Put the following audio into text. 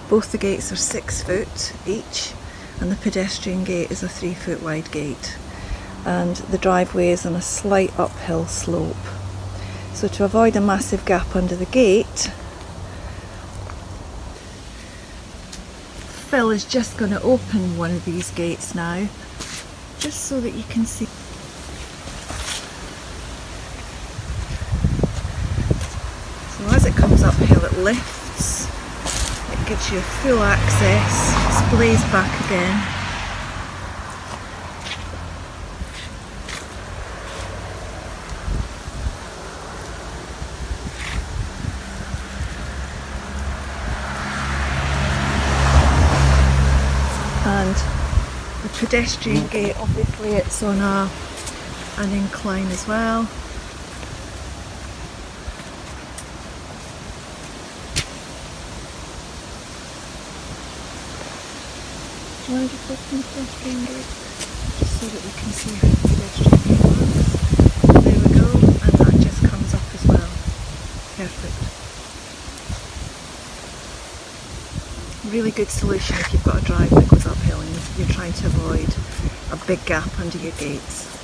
Both the gates are 6 foot each, and the pedestrian gate is a 3 foot wide gate. And the driveway is on a slight uphill slope. So to avoid a massive gap under the gate, Phil is just going to open one of these gates now, just so that you can see. So as it comes uphill, it lifts, it gives you full access, splays back again. And the pedestrian gate, obviously it's on an incline as well. Do you want to just open the pedestrian gate? Just so that we can see how the pedestrian gate works. There we go, and that just comes up as well. Perfect. Really good solution if you've got a drive that goes uphill and you're trying to avoid a big gap under your gates.